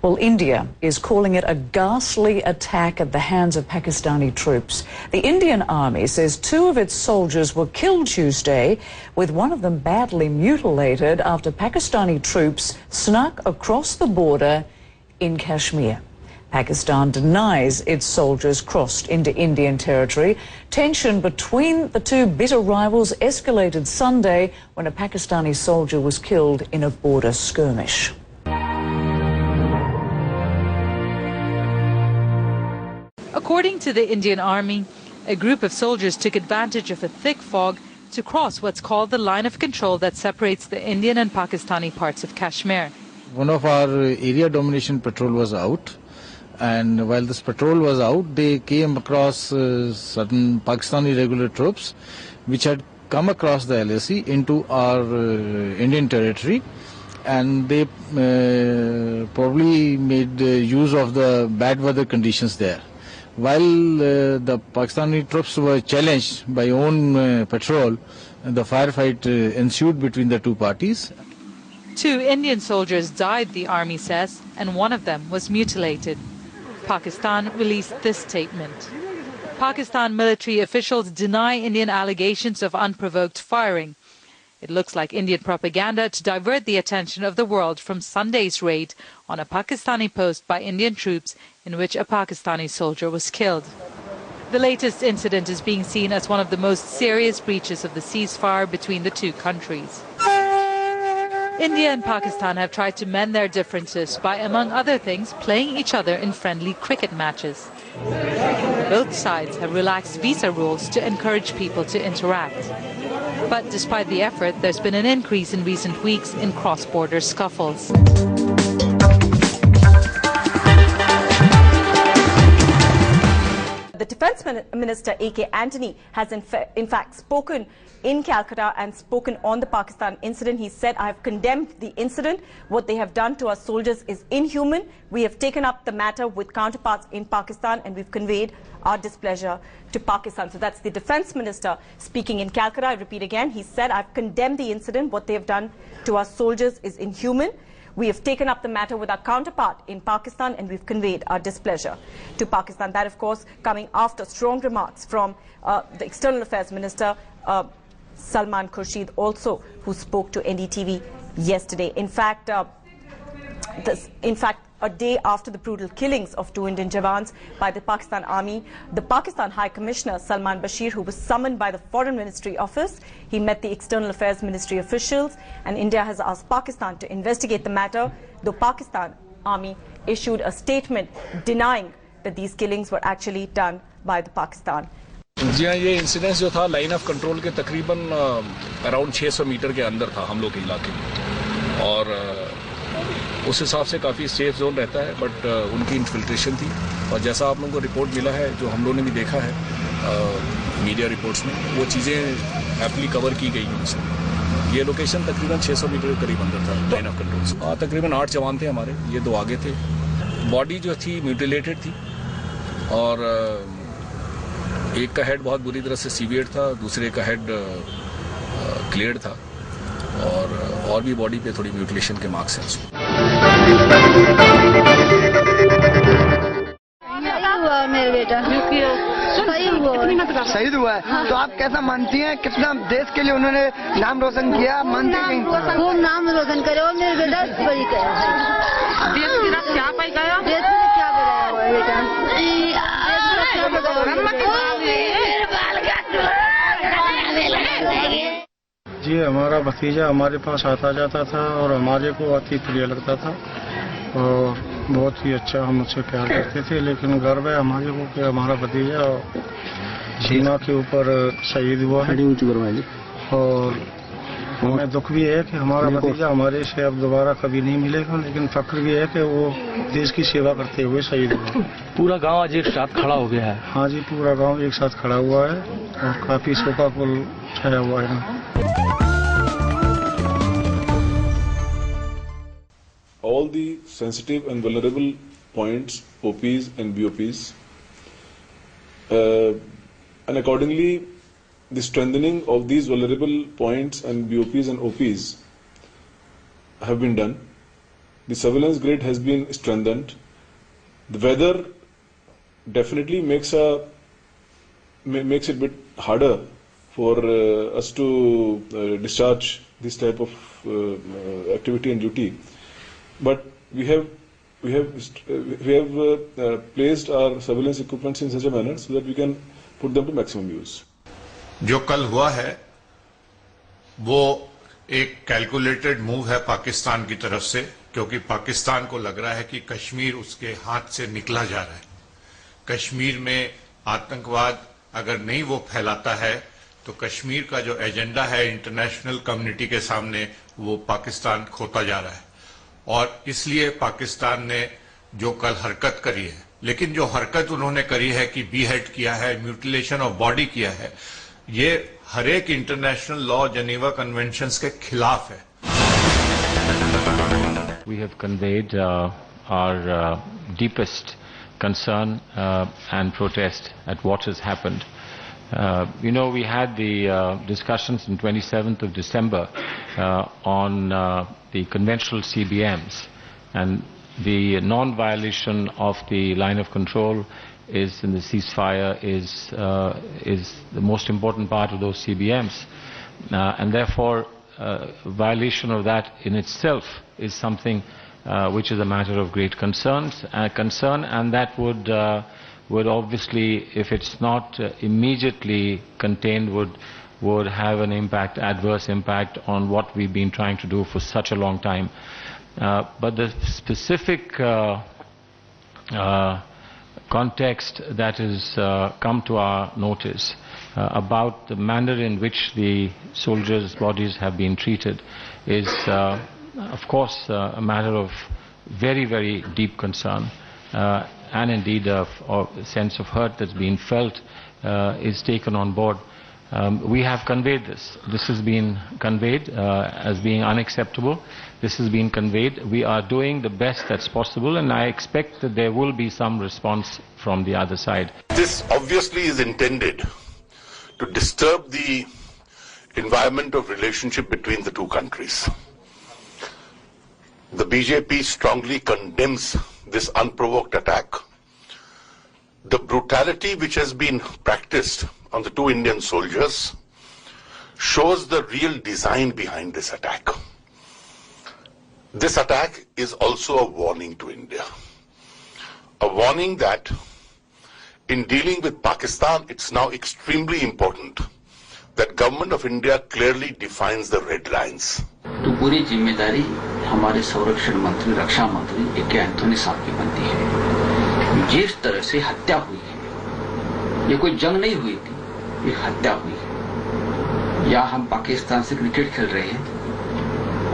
Well, India is calling it a ghastly attack at the hands of Pakistani troops. The Indian army says 2 of its soldiers were killed Tuesday, with one of them badly mutilated after Pakistani troops snuck across the border in Kashmir. Pakistan denies its soldiers crossed into Indian territory. Tension between the two bitter rivals escalated Sunday when a Pakistani soldier was killed in a border skirmish. According to the Indian Army, a group of soldiers took advantage of a thick fog to cross what's called the line of control that separates the Indian and Pakistani parts of Kashmir. One of our area domination patrol was out, and while this patrol was out, they came across certain Pakistani regular troops which had come across the LAC into our Indian territory, and they probably made use of the bad weather conditions there. While the Pakistani troops were challenged by own patrol, the firefight ensued between the two parties. 2 Indian soldiers died, the army says, and one of them was mutilated. Pakistan released this statement. Pakistan military officials deny Indian allegations of unprovoked firing. It looks like Indian propaganda to divert the attention of the world from Sunday's raid on a Pakistani post by Indian troops in which a Pakistani soldier was killed. The latest incident is being seen as one of the most serious breaches of the ceasefire between the two countries. India and Pakistan have tried to mend their differences by, among other things, playing each other in friendly cricket matches. Both sides have relaxed visa rules to encourage people to interact. But despite the effort, there's been an increase in recent weeks in cross-border scuffles. The Defence Minister A.K. Antony has in fact spoken in Calcutta and spoken on the Pakistan incident. He said, "I have condemned the incident. What they have done to our soldiers is inhuman. We have taken up the matter with counterparts in Pakistan and we've conveyed our displeasure to Pakistan." So that's the Defence Minister speaking in Calcutta. I repeat again, he said, "I've condemned the incident. What they have done to our soldiers is inhuman. We have taken up the matter with our counterpart in Pakistan and we've conveyed our displeasure to Pakistan." That, of course, coming after strong remarks from the External Affairs Minister, Salman Khurshid, also, who spoke to NDTV yesterday. In fact, a day after the brutal killings of 2 Indian Jawans by the Pakistan Army, the Pakistan High Commissioner Salman Bashir, who was summoned by the Foreign Ministry office, he met the External Affairs Ministry officials, and India has asked Pakistan to investigate the matter, though Pakistan Army issued a statement denying that these killings were actually done by the Pakistan. जी हाँ, ये incidence जो था line of control के तकरीबन around 600 metre के अंदर था हम लोग के इलाके में, और उस हिसाब से काफ़ी सेफ जोन रहता है, बट उनकी इन्फिल्ट्रेशन थी, और जैसा आप लोगों को रिपोर्ट मिला है, जो हम लोगों ने भी देखा है मीडिया रिपोर्ट्स में, वो चीज़ें एप्टली कवर की गई हैं उसमें। ये लोकेशन तकरीबन 600 मीटर के करीब अंदर था लाइन ऑफ कंट्रोल से। तकरीबन 8 जवान थे हमारे, ये 2 आगे थे। बॉडी जो थी म्यूटिलेटेड थी, और एक का हेड बहुत बुरी तरह से सीवियर था, दूसरे का हेड क्लियर था, और भी बॉडी पे थोड़ी म्यूटिलेशन के मार्क्स हैं उसमें। मेरे बेटा शहीद हुआ है, तो आप कैसा मानती हैं, कितना देश के लिए उन्होंने नाम रोशन किया, मानते हैं? खूब नाम रोशन करे और मेरे बेटा बड़ी करे। देश की रक्षा पाई गया, देश की रक्षा पाई गया बेटा। जी, हमारा भतीजा हमारे पास आता जाता था और हमारे को अति प्रिय लगता था और बहुत ही अच्छा हम उससे प्यार करते थे, लेकिन गर्व है हमारे को कि हमारा भतीजा सीमा के ऊपर शहीद हुआ है, और हमें दुख भी है कि हमारा भतीजा हमारे से अब दोबारा कभी नहीं मिलेगा, लेकिन फख्र भी है कि वो देश की सेवा करते हुए शहीद हुआ। पूरा गांव आज एक साथ खड़ा हो गया है। हाँ जी, पूरा गांव एक साथ खड़ा हुआ है और काफी शोकाकुल छाया हुआ है। All the sensitive and vulnerable points, OPs and BOPs, and accordingly the strengthening of these vulnerable points and BOPs and OPs have been done. The surveillance grid has been strengthened. The weather definitely makes it a bit harder for us to discharge this type of activity and duty. But we have placed our surveillance equipments in such a manner so that we can put them to maximum use. जो कल हुआ है वो एक calculated move है पाकिस्तान की तरफ से, क्योंकि पाकिस्तान को लग रहा है कि कश्मीर उसके हाथ से निकला जा रहा है। कश्मीर में आतंकवाद अगर नहीं वो फैलाता है तो कश्मीर का जो एजेंडा है इंटरनेशनल कम्युनिटी के सामने वो पाकिस्तान खोता जा रहा है। और इसलिए पाकिस्तान ने जो कल हरकत करी है, लेकिन जो हरकत उन्होंने करी है कि बीहेड किया है, म्यूटिलेशन ऑफ बॉडी किया है, ये हर एक इंटरनेशनल लॉ जेनेवा कन्वेंशंस के खिलाफ है। We have conveyed our deepest concern and protest at what has happened. We had the discussions on 27th of December on the conventional CBMs, and the non-violation of the line of control is in the ceasefire is the most important part of those CBMs, and therefore violation of that in itself is something which is a matter of great concern, and that would obviously, if it's not immediately contained, would have an adverse impact on what we've been trying to do for such a long time. But the specific context that has come to our notice about the manner in which the soldiers' bodies have been treated is, of course, a matter of very, very deep concern, and indeed a sense of hurt that's been felt is taken on board. We have conveyed this. This has been conveyed as being unacceptable. This has been conveyed. We are doing the best that's possible, and I expect that there will be some response from the other side. This obviously is intended to disturb the environment of relationship between the two countries. The BJP strongly condemns this unprovoked attack. The brutality which has been practiced on the two Indian soldiers shows the real design behind this attack. This attack is also a warning to India. A warning that in dealing with Pakistan, it's now extremely important that Government of India clearly defines the red lines. तो पूरी जिम्मेदारी हमारे संरक्षण मंत्री, रक्षा मंत्री A K. Anthony साहब की बनती है। जिस तरह से हत्या हुई है, ये कोई जंग नहीं हुई थी, ये हत्या हुई है। या हम पाकिस्तान से क्रिकेट खेल रहे हैं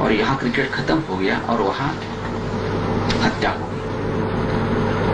और यहाँ क्रिकेट खत्म हो गया और वहाँ हत्या हो गई।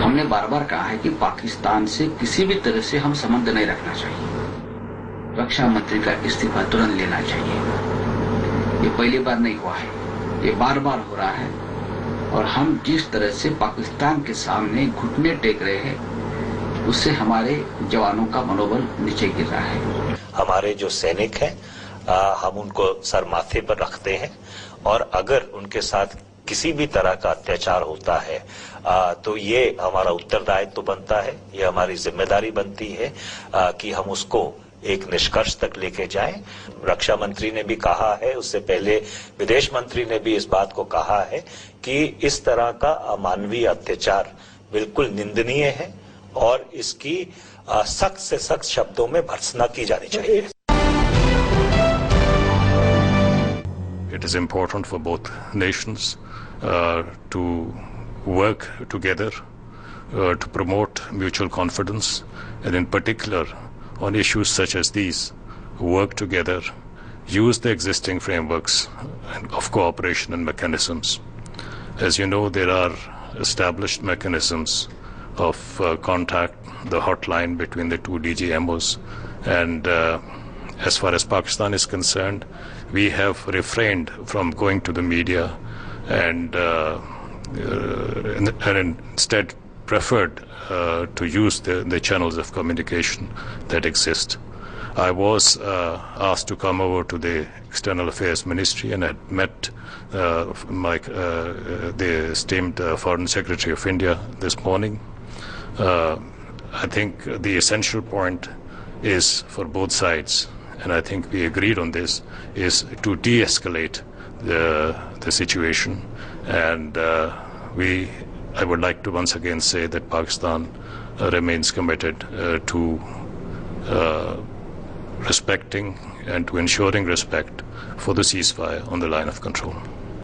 हमने बार बार कहा है कि पाकिस्तान से किसी भी तरह से हम संबंध नहीं रखना चाहिए। रक्षा मंत्री का इस्तीफा तुरंत लेना चाहिए। ये पहली बार नहीं हुआ है, ये बार बार हो रहा है, और हम जिस तरह से पाकिस्तान के सामने घुटने टेक रहे हैं उससे हमारे जवानों का मनोबल नीचे गिर रहा है। हमारे जो सैनिक हैं हम उनको सर माथे पर रखते हैं, और अगर उनके साथ किसी भी तरह का अत्याचार होता है तो ये हमारा उत्तरदायित्व बनता है, ये हमारी जिम्मेदारी बनती है कि हम उसको एक निष्कर्ष तक लेके जाएं। रक्षा मंत्री ने भी कहा है, उससे पहले विदेश मंत्री ने भी इस बात को कहा है कि इस तरह का अमानवीय अत्याचार बिल्कुल निंदनीय है और इसकी सख्त से सख्त शब्दों में भर्त्सना की जानी चाहिए। It is important for both nations to work together to promote mutual confidence, and in particular on issues such as these, work together, use the existing frameworks of cooperation and mechanisms. As you know, there are established mechanisms of contact, the hotline between the two DGMOs, and as far as Pakistan is concerned, we have refrained from going to the media and instead preferred to use the channels of communication that exist. I was asked to come over to the External Affairs Ministry and had met the esteemed Foreign Secretary of India this morning. I think the essential point is for both sides, and I think we agreed on this, is to de-escalate the situation. And I would like to once again say that Pakistan remains committed to respecting and to ensuring respect for the ceasefire on the line of control.